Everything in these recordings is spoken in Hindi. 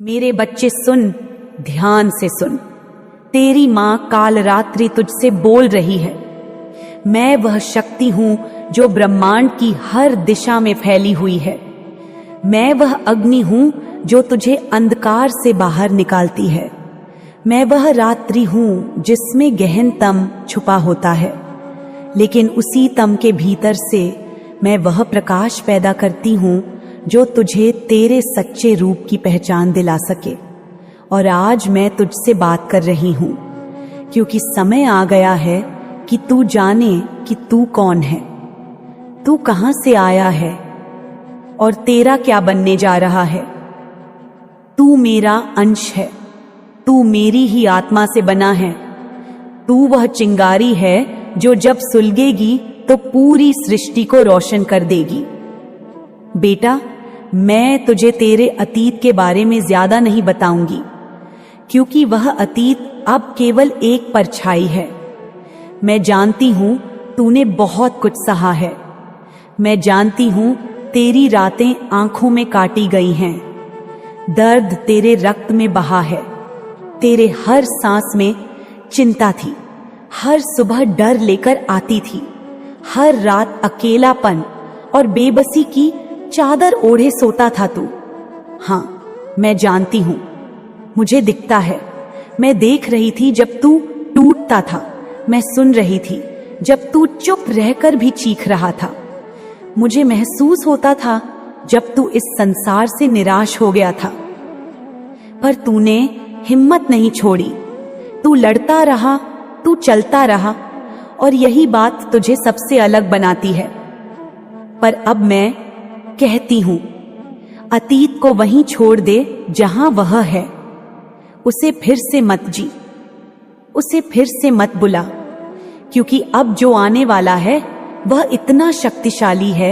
मेरे बच्चे सुन, ध्यान से सुन। तेरी मां काल रात्रि तुझसे बोल रही है। मैं वह शक्ति हूं जो ब्रह्मांड की हर दिशा में फैली हुई है। मैं वह अग्नि हूं जो तुझे अंधकार से बाहर निकालती है। मैं वह रात्रि हूं जिसमें गहन तम छुपा होता है, लेकिन उसी तम के भीतर से मैं वह प्रकाश पैदा करती हूं जो तुझे तेरे सच्चे रूप की पहचान दिला सके। और आज मैं तुझसे बात कर रही हूं क्योंकि समय आ गया है कि तू जाने कि तू कौन है, तू कहां से आया है और तेरा क्या बनने जा रहा है। तू मेरा अंश है, तू मेरी ही आत्मा से बना है। तू वह चिंगारी है जो जब सुलगेगी तो पूरी सृष्टि को रोशन कर देगी। बेटा, मैं तुझे तेरे अतीत के बारे में ज्यादा नहीं बताऊंगी क्योंकि वह अतीत अब केवल एक परछाई है। मैं जानती हूं तूने बहुत कुछ सहा है। मैं जानती हूं तेरी रातें आंखों में काटी गई हैं। दर्द तेरे रक्त में बहा है। तेरे हर सांस में चिंता थी। हर सुबह डर लेकर आती थी। हर रात अकेलापन और बेबसी की चादर ओढ़े सोता था तू। हाँ, मैं जानती हूं, मुझे दिखता है। मैं देख रही थी जब तू टूटता था। मैं सुन रही थी जब तू चुप रहकर भी चीख रहा था। मुझे महसूस होता था जब तू इस संसार से निराश हो गया था, पर तूने हिम्मत नहीं छोड़ी। तू लड़ता रहा, तू चलता रहा, और यही बात तुझे सबसे अलग बनाती है। पर अब मैं कहती हूं, अतीत को वहीं छोड़ दे जहां वह है। उसे फिर से मत जी, उसे फिर से मत बुला, क्योंकि अब जो आने वाला है वह इतना शक्तिशाली है,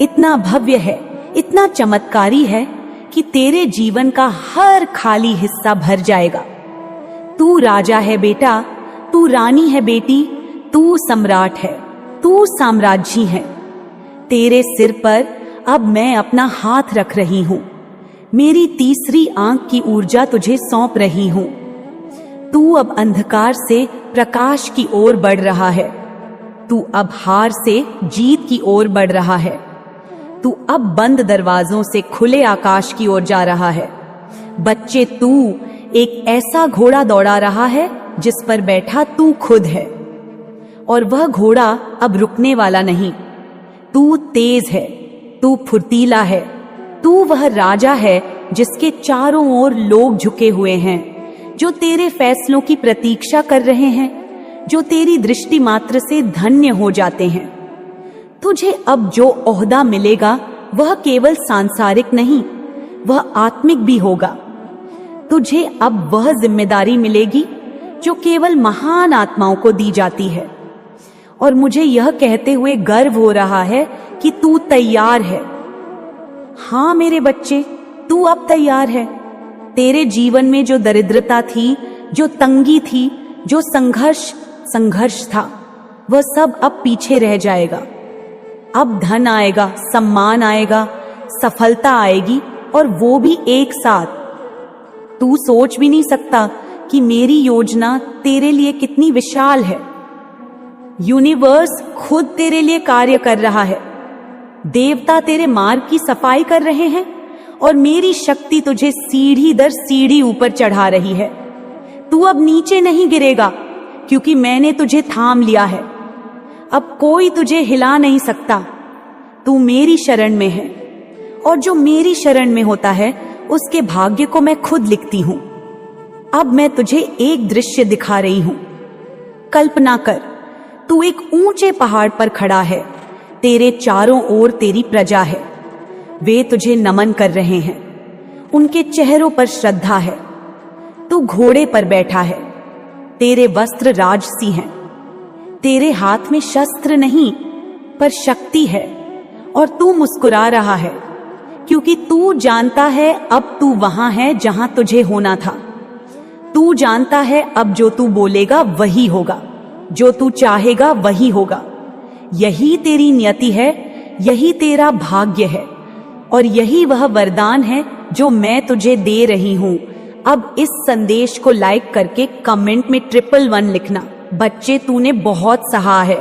इतना भव्य है, इतना चमत्कारी है कि तेरे जीवन का हर खाली हिस्सा भर जाएगा। तू राजा है बेटा, तू रानी है बेटी, तू सम्राट है, तू साम्राज्य है। तेरे सिर पर अब मैं अपना हाथ रख रही हूं। मेरी तीसरी आंख की ऊर्जा तुझे सौंप रही हूं। तू अब अंधकार से प्रकाश की ओर बढ़ रहा है। तू अब हार से जीत की ओर बढ़ रहा है। तू अब बंद दरवाजों से खुले आकाश की ओर जा रहा है। बच्चे, तू एक ऐसा घोड़ा दौड़ा रहा है जिस पर बैठा तू खुद है, और वह घोड़ा अब रुकने वाला नहीं। तू तेज है, तू फुर्तीला है, तू वह राजा है जिसके चारों ओर लोग झुके हुए हैं, जो तेरे फैसलों की प्रतीक्षा कर रहे हैं, जो तेरी दृष्टि मात्र से धन्य हो जाते हैं। तुझे अब जो ओहदा मिलेगा वह केवल सांसारिक नहीं, वह आत्मिक भी होगा। तुझे अब वह जिम्मेदारी मिलेगी जो केवल महान आत्माओं को दी जाती है। और मुझे यह कहते हुए गर्व हो रहा है कि तू तैयार है। हाँ मेरे बच्चे, तू अब तैयार है। तेरे जीवन में जो दरिद्रता थी, जो तंगी थी, जो संघर्ष था, वह सब अब पीछे रह जाएगा। अब धन आएगा, सम्मान आएगा, सफलता आएगी, और वो भी एक साथ। तू सोच भी नहीं सकता कि मेरी योजना तेरे लिए कितनी विशाल है। यूनिवर्स खुद तेरे लिए कार्य कर रहा है। देवता तेरे मार्ग की सफाई कर रहे हैं, और मेरी शक्ति तुझे सीढ़ी दर सीढ़ी ऊपर चढ़ा रही है। तू अब नीचे नहीं गिरेगा क्योंकि मैंने तुझे थाम लिया है। अब कोई तुझे हिला नहीं सकता। तू मेरी शरण में है, और जो मेरी शरण में होता है उसके भाग्य को मैं खुद लिखती हूं। अब मैं तुझे एक दृश्य दिखा रही हूं। कल्पना कर, तू एक ऊंचे पहाड़ पर खड़ा है। तेरे चारों ओर तेरी प्रजा है। वे तुझे नमन कर रहे हैं। उनके चेहरों पर श्रद्धा है। तू घोड़े पर बैठा है। तेरे वस्त्र राजसी हैं। तेरे हाथ में शस्त्र नहीं पर शक्ति है, और तू मुस्कुरा रहा है क्योंकि तू जानता है अब तू वहां है जहां तुझे होना था। तू जानता है अब जो तू बोलेगा वही होगा, जो तू चाहेगा वही होगा। यही तेरी नियति है, यही तेरा भाग्य है, और यही वह वरदान है जो मैं तुझे दे रही हूँ। अब इस संदेश को लाइक करके कमेंट में 111 लिखना। बच्चे, तूने बहुत सहा है,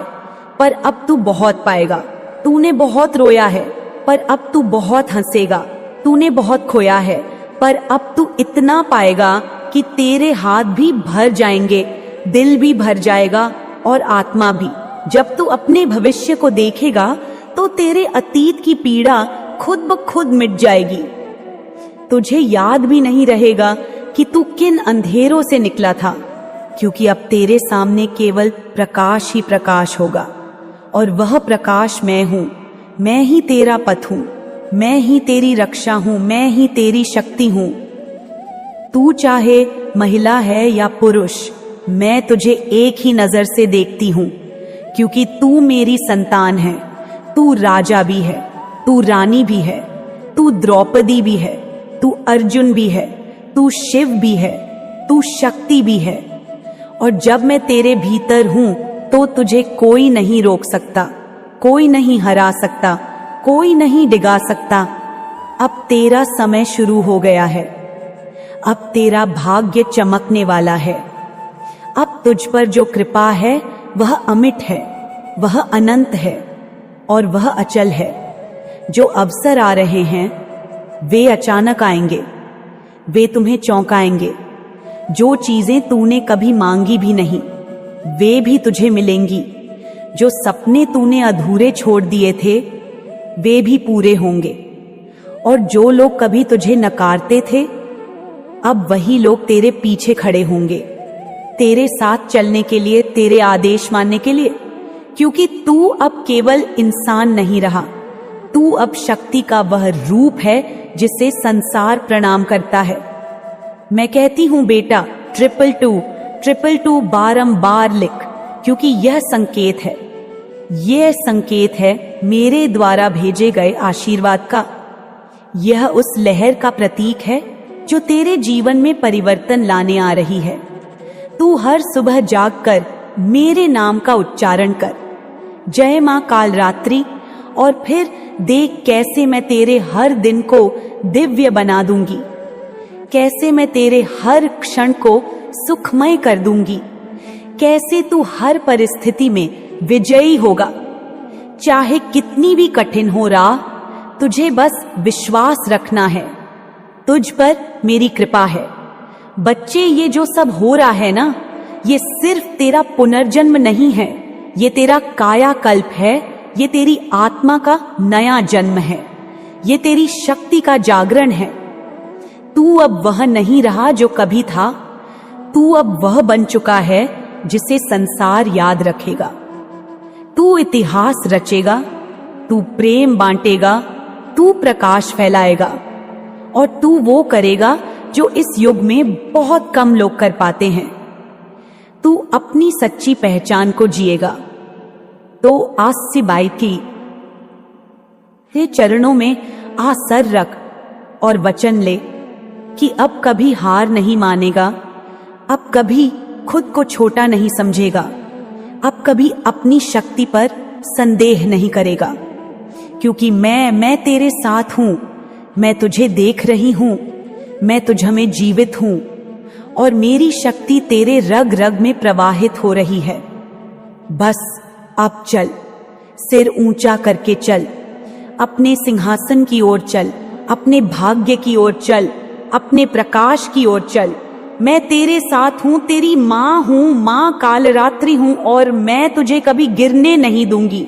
पर अब तू बहुत पाएगा। तूने बहुत रोया है, पर अब तू बहुत हंसेगा। तूने बहुत खोया है, पर अब तू इतना पाएगा कि तेरे हाथ भी भर जाएंगे, दिल भी भर जाएगा और आत्मा भी। जब तू अपने भविष्य को देखेगा तो तेरे अतीत की पीड़ा खुद ब खुद मिट जाएगी। तुझे याद भी नहीं रहेगा कि तू किन अंधेरों से निकला था, क्योंकि अब तेरे सामने केवल प्रकाश ही प्रकाश होगा, और वह प्रकाश मैं हूं। मैं ही तेरा पथ हूं, मैं ही तेरी रक्षा हूं, मैं ही तेरी शक्ति हूं। तू चाहे महिला है या पुरुष, मैं तुझे एक ही नजर से देखती हूं, क्योंकि तू मेरी संतान है। तू राजा भी है, तू रानी भी है, तू द्रौपदी भी है, तू अर्जुन भी है, तू शिव भी है, तू शक्ति भी है। और जब मैं तेरे भीतर हूं तो तुझे कोई नहीं रोक सकता, कोई नहीं हरा सकता, कोई नहीं डिगा सकता। अब तेरा समय शुरू हो गया है, अब तेरा भाग्य चमकने वाला है। अब तुझ पर जो कृपा है वह अमिट है, वह अनंत है और वह अचल है। जो अवसर आ रहे हैं वे अचानक आएंगे, वे तुम्हें चौंकाएंगे। जो चीजें तूने कभी मांगी भी नहीं वे भी तुझे मिलेंगी। जो सपने तूने अधूरे छोड़ दिए थे वे भी पूरे होंगे। और जो लोग कभी तुझे नकारते थे अब वही लोग तेरे पीछे खड़े होंगे, तेरे साथ चलने के लिए, तेरे आदेश मानने के लिए। क्योंकि तू अब केवल इंसान नहीं रहा, तू अब शक्ति का वह रूप है जिसे संसार प्रणाम करता है। मैं कहती हूं बेटा, 222 बारंबार लिख, क्योंकि यह संकेत है, यह संकेत है मेरे द्वारा भेजे गए आशीर्वाद का। यह उस लहर का प्रतीक है जो तेरे जीवन में परिवर्तन लाने आ रही है। तू हर सुबह जागकर मेरे नाम का उच्चारण कर, जय मां कालरात्रि, और फिर देख कैसे मैं तेरे हर दिन को दिव्य बना दूंगी, कैसे मैं तेरे हर क्षण को सुखमय कर दूंगी, कैसे तू हर परिस्थिति में विजयी होगा। चाहे कितनी भी कठिन हो राह, तुझे बस विश्वास रखना है। तुझ पर मेरी कृपा है। बच्चे, ये जो सब हो रहा है ना, ये सिर्फ तेरा पुनर्जन्म नहीं है, ये तेरा कायाकल्प है, ये तेरी आत्मा का नया जन्म है, ये तेरी शक्ति का जागरण है। तू अब वह नहीं रहा जो कभी था, तू अब वह बन चुका है जिसे संसार याद रखेगा। तू इतिहास रचेगा, तू प्रेम बांटेगा, तू प्रकाश फैलाएगा, और तू वो करेगा जो इस युग में बहुत कम लोग कर पाते हैं। तू अपनी सच्ची पहचान को जिएगा। तो आस्सी बाई की तेरे चरणों में आ सर रख और वचन ले कि अब कभी हार नहीं मानेगा, अब कभी खुद को छोटा नहीं समझेगा, अब कभी अपनी शक्ति पर संदेह नहीं करेगा। क्योंकि मैं तेरे साथ हूं, मैं तुझे देख रही हूं, मैं तुझ में जीवित हूं, और मेरी शक्ति तेरे रग रग में प्रवाहित हो रही है। बस अब चल, सिर ऊंचा करके चल, अपने सिंहासन की ओर चल, अपने भाग्य की ओर चल, अपने प्रकाश की ओर चल। मैं तेरे साथ हूं, तेरी मां हूं, मां कालरात्रि हूं, और मैं तुझे कभी गिरने नहीं दूंगी,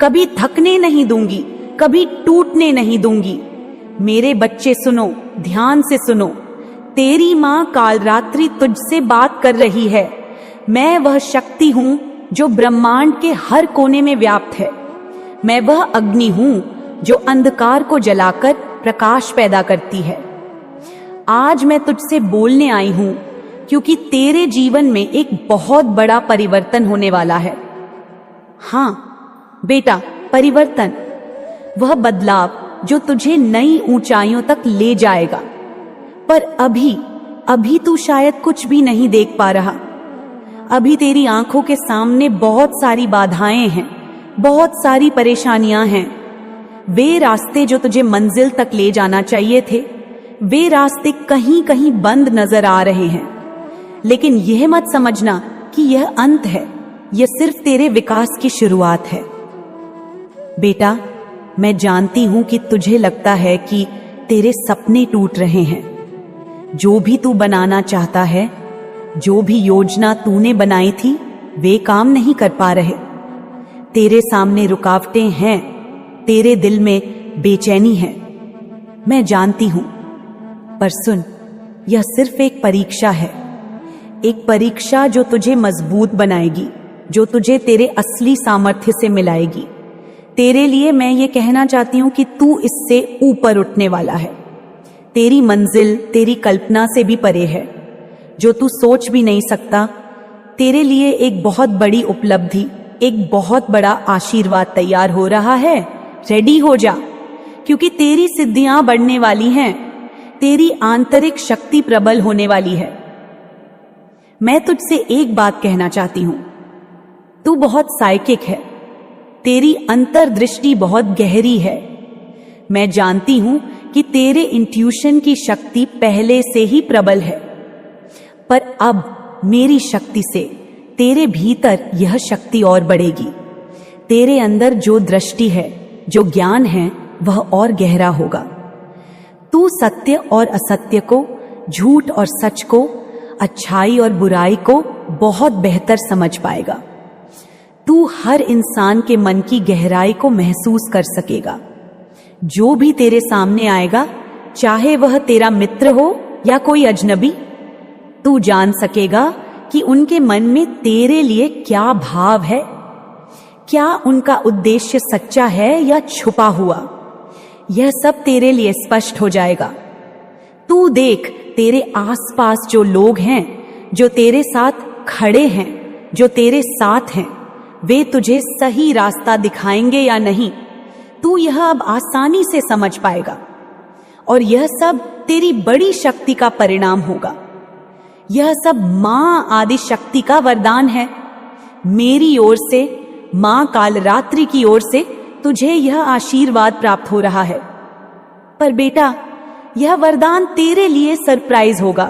कभी थकने नहीं दूंगी, कभी टूटने नहीं दूंगी। मेरे बच्चे सुनो, ध्यान से सुनो, तेरी मां कालरात्रि तुझसे बात कर रही है। मैं वह शक्ति हूं जो ब्रह्मांड के हर कोने में व्याप्त है। मैं वह अग्नि हूं जो अंधकार को जलाकर प्रकाश पैदा करती है। आज मैं तुझसे बोलने आई हूं क्योंकि तेरे जीवन में एक बहुत बड़ा परिवर्तन होने वाला है। हाँ बेटा, परिवर्तन, वह बदलाव जो तुझे नई ऊंचाइयों तक ले जाएगा। पर अभी तू शायद कुछ भी नहीं देख पा रहा। अभी तेरी आंखों के सामने बहुत सारी बाधाएं हैं, बहुत सारी परेशानियां हैं। वे रास्ते जो तुझे मंजिल तक ले जाना चाहिए थे, वे रास्ते कहीं कहीं बंद नजर आ रहे हैं, लेकिन यह मत समझना कि यह अंत है। यह सिर्फ तेरे विकास की शुरुआत है। बेटा, मैं जानती हूं कि तुझे लगता है कि तेरे सपने टूट रहे हैं। जो भी तू बनाना चाहता है, जो भी योजना तूने बनाई थी, वे काम नहीं कर पा रहे। तेरे सामने रुकावटें हैं, तेरे दिल में बेचैनी है। मैं जानती हूं, पर सुन, यह सिर्फ एक परीक्षा है। एक परीक्षा जो तुझे मजबूत बनाएगी, जो तुझे तेरे असली सामर्थ्य से मिलाएगी। तेरे लिए मैं ये कहना चाहती हूं कि तू इससे ऊपर उठने वाला है। तेरी मंजिल तेरी कल्पना से भी परे है। जो तू सोच भी नहीं सकता, तेरे लिए एक बहुत बड़ी उपलब्धि, एक बहुत बड़ा आशीर्वाद तैयार हो रहा है। रेडी हो जा, क्योंकि तेरी सिद्धियां बढ़ने वाली हैं। तेरी आंतरिक शक्ति प्रबल होने वाली है। मैं तुझसे एक बात कहना चाहती हूं। तू बहुत साइकिक है। तेरी अंतर्दृष्टि बहुत गहरी है। मैं जानती हूं कि तेरे इंट्यूशन की शक्ति पहले से ही प्रबल है, पर अब मेरी शक्ति से तेरे भीतर यह शक्ति और बढ़ेगी। तेरे अंदर जो दृष्टि है, जो ज्ञान है, वह और गहरा होगा। तू सत्य और असत्य को, झूठ और सच को, अच्छाई और बुराई को बहुत बेहतर समझ पाएगा। तू हर इंसान के मन की गहराई को महसूस कर सकेगा। जो भी तेरे सामने आएगा, चाहे वह तेरा मित्र हो या कोई अजनबी, तू जान सकेगा कि उनके मन में तेरे लिए क्या भाव है, क्या उनका उद्देश्य सच्चा है या छुपा हुआ। यह सब तेरे लिए स्पष्ट हो जाएगा। तू देख, तेरे आसपास जो लोग हैं, जो तेरे साथ खड़े हैं, जो तेरे साथ हैं, वे तुझे सही रास्ता दिखाएंगे या नहीं, तू यह अब आसानी से समझ पाएगा। और यह सब तेरी बड़ी शक्ति का परिणाम होगा। यह सब मां आदि शक्ति का वरदान है। मेरी ओर से, मां कालरात्रि की ओर से तुझे यह आशीर्वाद प्राप्त हो रहा है। पर बेटा, यह वरदान तेरे लिए सरप्राइज होगा,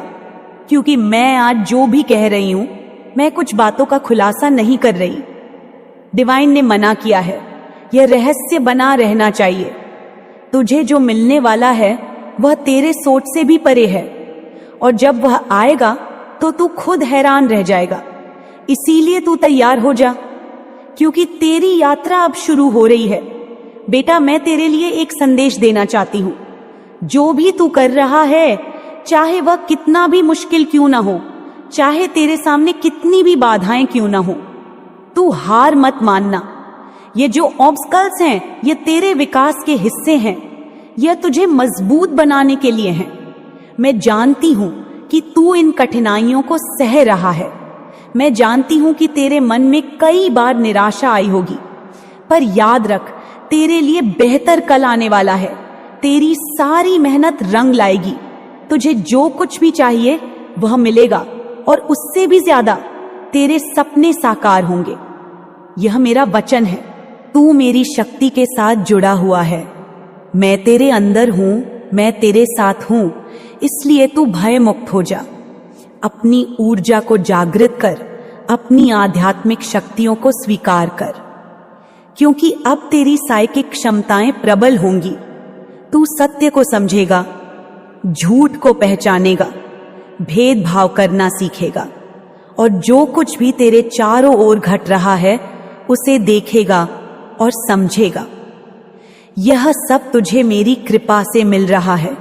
क्योंकि मैं आज जो भी कह रही हूं, मैं कुछ बातों का खुलासा नहीं कर रही। डिवाइन ने मना किया है। यह रहस्य बना रहना चाहिए। तुझे जो मिलने वाला है वह तेरे सोच से भी परे है, और जब वह आएगा तो तू खुद हैरान रह जाएगा। इसीलिए तू तैयार हो जा, क्योंकि तेरी यात्रा अब शुरू हो रही है। बेटा, मैं तेरे लिए एक संदेश देना चाहती हूं। जो भी तू कर रहा है, चाहे वह कितना भी मुश्किल क्यों ना हो, चाहे तेरे सामने कितनी भी बाधाएं क्यों ना हो, तू हार मत मानना। ये जो ऑब्स्टकल्स हैं, ये तेरे विकास के हिस्से हैं। यह तुझे मजबूत बनाने के लिए हैं। मैं जानती हूं कि तू इन कठिनाइयों को सह रहा है। मैं जानती हूं कि तेरे मन में कई बार निराशा आई होगी, पर याद रख, तेरे लिए बेहतर कल आने वाला है। तेरी सारी मेहनत रंग लाएगी। तुझे जो कुछ भी चाहिए वह मिलेगा, और उससे भी ज्यादा तेरे सपने साकार होंगे। यह मेरा वचन है। तू मेरी शक्ति के साथ जुड़ा हुआ है। मैं तेरे अंदर हूं, मैं तेरे साथ हूं। इसलिए तू भय मुक्त हो जा। अपनी ऊर्जा को जागृत कर, अपनी आध्यात्मिक शक्तियों को स्वीकार कर, क्योंकि अब तेरी साइकिक क्षमताएं प्रबल होंगी। तू सत्य को समझेगा, झूठ को पहचानेगा, भेदभाव करना सीखेगा, और जो कुछ भी तेरे चारों ओर घट रहा है उसे देखेगा और समझेगा। यह सब तुझे मेरी कृपा से मिल रहा है,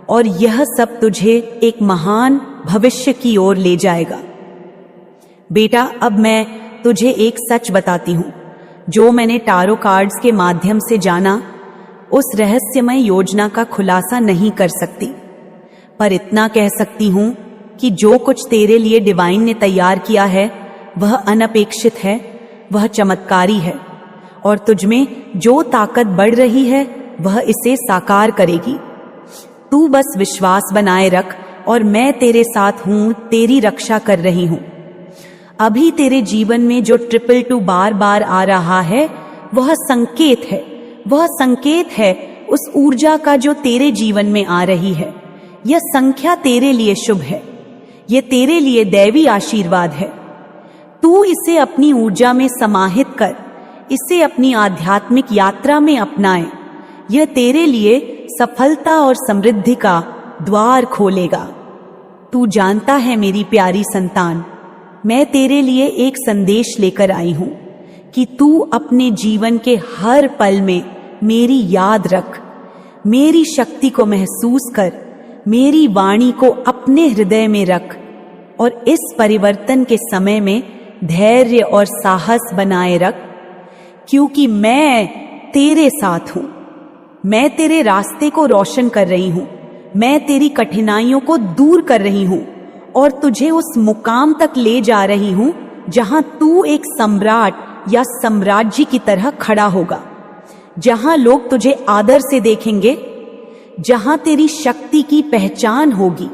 और यह सब तुझे एक महान भविष्य की ओर ले जाएगा। बेटा, अब मैं तुझे एक सच बताती हूं। जो मैंने टारो कार्ड्स के माध्यम से जाना, उस रहस्यमय योजना का खुलासा नहीं कर सकती, पर इतना कह सकती हूं कि जो कुछ तेरे लिए डिवाइन ने तैयार किया है वह अनपेक्षित है, वह चमत्कारी है, और तुझमें जो ताकत बढ़ रही है वह इसे साकार करेगी। तू बस विश्वास बनाए रख, और मैं तेरे साथ हूं, तेरी रक्षा कर रही हूं। अभी तेरे जीवन में जो 222 बार बार आ रहा है वह संकेत है। वह संकेत है उस ऊर्जा का जो तेरे जीवन में आ रही है, यह संख्या तेरे लिए शुभ है, यह तेरे लिए दैवी आशीर्वाद है। तू इसे अपनी ऊर्जा में समाहित कर, इसे अपनी आध्यात्मिक यात्रा में अपनाए। यह तेरे लिए सफलता और समृद्धि का द्वार खोलेगा। तू जानता है मेरी प्यारी संतान, मैं तेरे लिए एक संदेश लेकर आई हूं कि तू अपने जीवन के हर पल में मेरी याद रख, मेरी शक्ति को महसूस कर, मेरी वाणी को अपने हृदय में रख और इस परिवर्तन के समय में धैर्य और साहस बनाए रख, क्योंकि मैं तेरे साथ हूं। मैं तेरे रास्ते को रोशन कर रही हूं, मैं तेरी कठिनाइयों को दूर कर रही हूं और तुझे उस मुकाम तक ले जा रही हूं जहां तू एक सम्राट या साम्राज्य की तरह खड़ा होगा, जहां लोग तुझे आदर से देखेंगे, जहां तेरी शक्ति की पहचान होगी।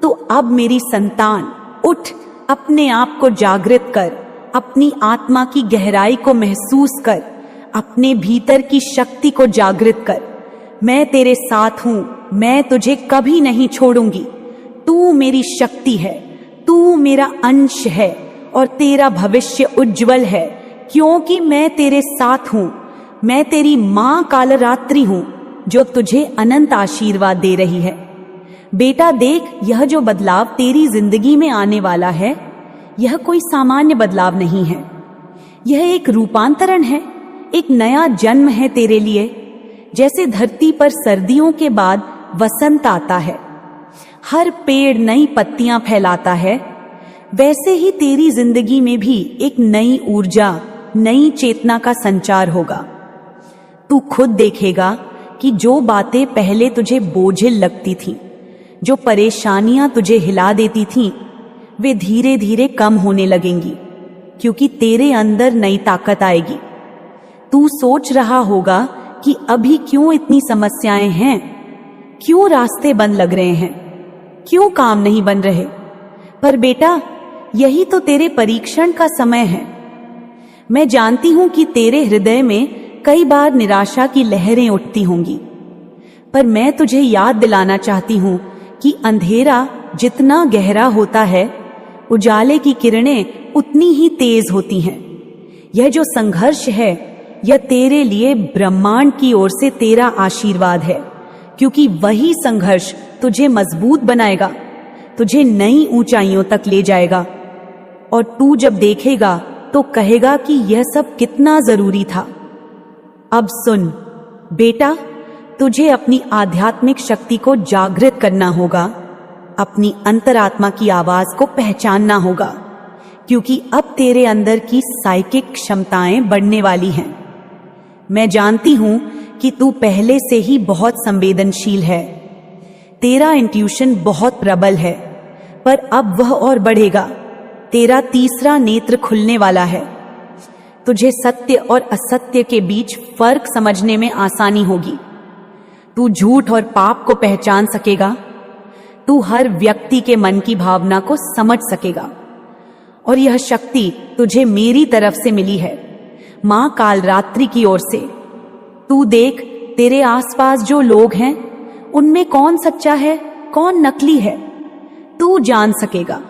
तो अब मेरी संतान, उठ, अपने आप को जागृत कर, अपनी आत्मा की गहराई को महसूस कर, अपने भीतर की शक्ति को जागृत कर। मैं तेरे साथ हूं, मैं तुझे कभी नहीं छोड़ूंगी। तू मेरी शक्ति है, तू मेरा अंश है और तेरा भविष्य उज्जवल है, क्योंकि मैं तेरे साथ हूं। मैं तेरी मां कालरात्रि हूं जो तुझे अनंत आशीर्वाद दे रही है। बेटा देख, यह जो बदलाव तेरी जिंदगी में आने वाला है, यह कोई सामान्य बदलाव नहीं है। यह एक रूपांतरण है, एक नया जन्म है तेरे लिए। जैसे धरती पर सर्दियों के बाद वसंत आता है, हर पेड़ नई पत्तियां फैलाता है, वैसे ही तेरी जिंदगी में भी एक नई ऊर्जा, नई चेतना का संचार होगा। तू खुद देखेगा कि जो बातें पहले तुझे बोझिल लगती थीं, जो परेशानियां तुझे हिला देती थीं, वे धीरे धीरे कम होने लगेंगी, क्योंकि तेरे अंदर नई ताकत आएगी। तू सोच रहा होगा कि अभी क्यों इतनी समस्याएं हैं, क्यों रास्ते बंद लग रहे हैं, क्यों काम नहीं बन रहे। पर बेटा, यही तो तेरे परीक्षण का समय है। मैं जानती हूं कि तेरे हृदय में कई बार निराशा की लहरें उठती होंगी, पर मैं तुझे याद दिलाना चाहती हूं कि अंधेरा जितना गहरा होता है, उजाले की किरणें उतनी ही तेज होती हैं। यह जो संघर्ष है, यह तेरे लिए ब्रह्मांड की ओर से तेरा आशीर्वाद है, क्योंकि वही संघर्ष तुझे मजबूत बनाएगा, तुझे नई ऊंचाइयों तक ले जाएगा। और तू जब देखेगा तो कहेगा कि यह सब कितना जरूरी था। अब सुन बेटा, तुझे अपनी आध्यात्मिक शक्ति को जागृत करना होगा, अपनी अंतरात्मा की आवाज को पहचानना होगा, क्योंकि अब तेरे अंदर की साइकिक क्षमताएं बढ़ने वाली हैं। मैं जानती हूं कि तू पहले से ही बहुत संवेदनशील है, तेरा इंट्यूशन बहुत प्रबल है, पर अब वह और बढ़ेगा। तेरा तीसरा नेत्र खुलने वाला है, तुझे सत्य और असत्य के बीच फर्क समझने में आसानी होगी। तू झूठ और पाप को पहचान सकेगा, तू हर व्यक्ति के मन की भावना को समझ सकेगा। और यह शक्ति तुझे मेरी तरफ से मिली है, मां कालरात्रि की ओर से। तू देख, तेरे आसपास जो लोग हैं, उनमें कौन सच्चा है, कौन नकली है, तू जान सकेगा।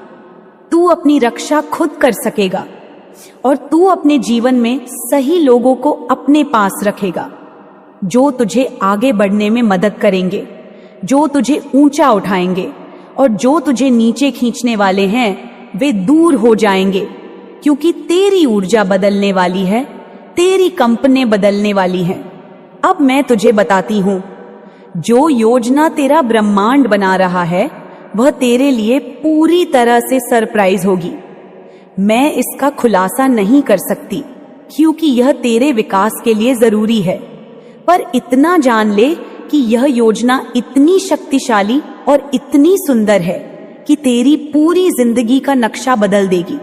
तू अपनी रक्षा खुद कर सकेगा और तू अपने जीवन में सही लोगों को अपने पास रखेगा, जो तुझे आगे बढ़ने में मदद करेंगे, जो तुझे ऊंचा उठाएंगे, और जो तुझे नीचे खींचने वाले हैं वे दूर हो जाएंगे, क्योंकि तेरी ऊर्जा बदलने वाली है, तेरी कंपनी बदलने वाली है। अब मैं तुझे बताती हूं, जो योजना तेरा ब्रह्मांड बना रहा है, वह तेरे लिए पूरी तरह से सरप्राइज होगी। मैं इसका खुलासा नहीं कर सकती, क्योंकि यह तेरे विकास के लिए जरूरी है, पर इतना जान ले कि यह योजना इतनी शक्तिशाली और इतनी सुंदर है कि तेरी पूरी जिंदगी का नक्शा बदल देगी।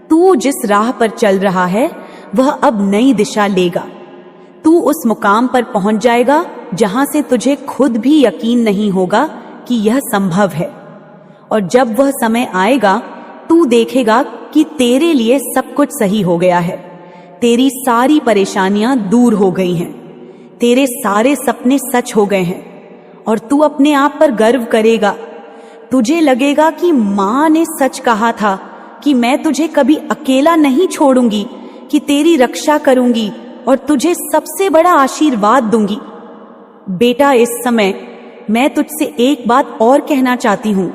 तू जिस राह पर चल रहा है, वह अब नई दिशा लेगा। तू उस मुकाम पर पहुंच जाएगा जहां से तुझे खुद भी यकीन नहीं होगा कि यह संभव है। और जब वह समय आएगा, तू देखेगा कि तेरे लिए सब कुछ सही हो गया है, तेरी सारी परेशानियां दूर हो गई हैं, तेरे सारे सपने सच हो गए हैं और तू अपने आप पर गर्व करेगा। तुझे लगेगा कि माँ ने सच कहा था कि मैं तुझे कभी अकेला नहीं छोड़ूंगी, कि तेरी रक्षा करूंगी और तुझे सबसे बड़ा आशीर्वाद दूंगी। बेटा, इस समय मैं तुझसे एक बात और कहना चाहती हूं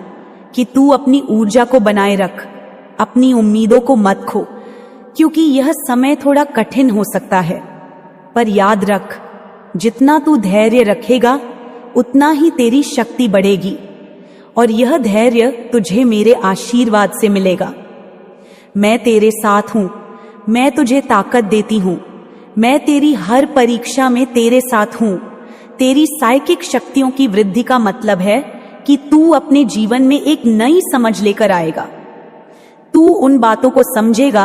कि तू अपनी ऊर्जा को बनाए रख, अपनी उम्मीदों को मत खो, क्योंकि यह समय थोड़ा कठिन हो सकता है। पर याद रख, जितना तू धैर्य रखेगा उतना ही तेरी शक्ति बढ़ेगी, और यह धैर्य तुझे मेरे आशीर्वाद से मिलेगा। मैं तेरे साथ हूं, मैं तुझे ताकत देती हूं, मैं तेरी हर परीक्षा में तेरे साथ हूं। तेरी साइकिक शक्तियों की वृद्धि का मतलब है कि तू अपने जीवन में एक नई समझ लेकर आएगा। तू उन बातों को समझेगा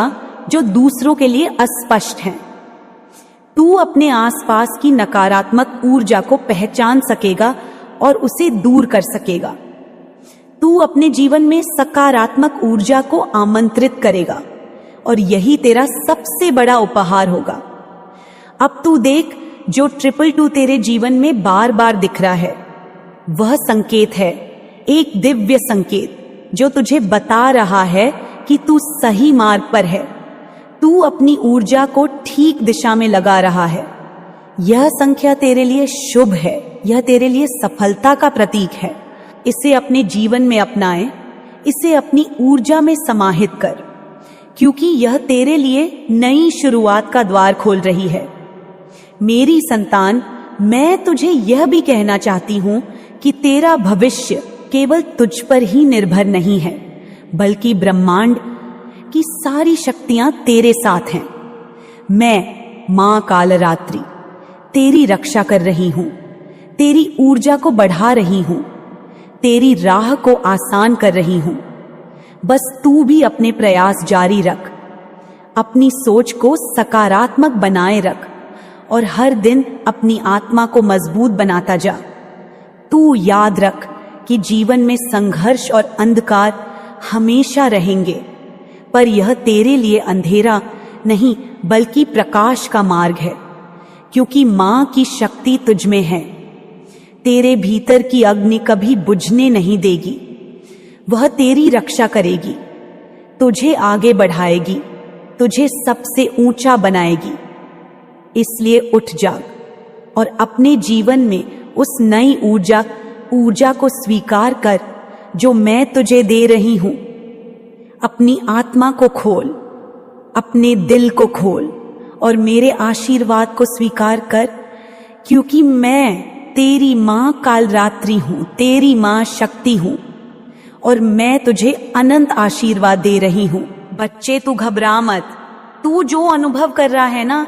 जो दूसरों के लिए अस्पष्ट हैं। तू अपने आसपास की नकारात्मक ऊर्जा को पहचान सकेगा और उसे दूर कर सकेगा। तू अपने जीवन में सकारात्मक ऊर्जा को आमंत्रित करेगा, और यही तेरा सबसे बड़ा उपहार होगा। अब तू देख, जो 222 तेरे जीवन में बार बार दिख रहा है, वह संकेत है, एक दिव्य संकेत जो तुझे बता रहा है कि तू सही मार्ग पर है। तू अपनी ऊर्जा को ठीक दिशा में लगा रहा है। यह संख्या तेरे लिए शुभ है, यह तेरे लिए सफलता का प्रतीक है। इसे अपने जीवन में अपनाएं, इसे अपनी ऊर्जा में समाहित कर, क्योंकि यह तेरे लिए नई शुरुआत का द्वार खोल रही है। मेरी संतान, मैं तुझे यह भी कहना चाहती हूं कि तेरा भविष्य केवल तुझ पर ही निर्भर नहीं है, बल्कि ब्रह्मांड की सारी शक्तियां तेरे साथ हैं। मैं मां कालरात्रि तेरी रक्षा कर रही हूं, तेरी ऊर्जा को बढ़ा रही हूं, तेरी राह को आसान कर रही हूं। बस तू भी अपने प्रयास जारी रख, अपनी सोच को सकारात्मक बनाए रख, और हर दिन अपनी आत्मा को मजबूत बनाता जा। तू याद रख कि जीवन में संघर्ष और अंधकार हमेशा रहेंगे, पर यह तेरे लिए अंधेरा नहीं बल्कि प्रकाश का मार्ग है, क्योंकि मां की शक्ति तुझ में है। तेरे भीतर की अग्नि कभी बुझने नहीं देगी, वह तेरी रक्षा करेगी, तुझे आगे बढ़ाएगी, तुझे सबसे ऊंचा बनाएगी। इसलिए उठ जाग और अपने जीवन में उस नई ऊर्जा को स्वीकार कर जो मैं तुझे दे रही हूं। अपनी आत्मा को खोल, अपने दिल को खोल और मेरे आशीर्वाद को स्वीकार कर, क्योंकि मैं तेरी मां कालरात्रि हूं, तेरी मां शक्ति हूं, और मैं तुझे अनंत आशीर्वाद दे रही हूं। बच्चे, तू घबरा मत। तू जो अनुभव कर रहा है ना,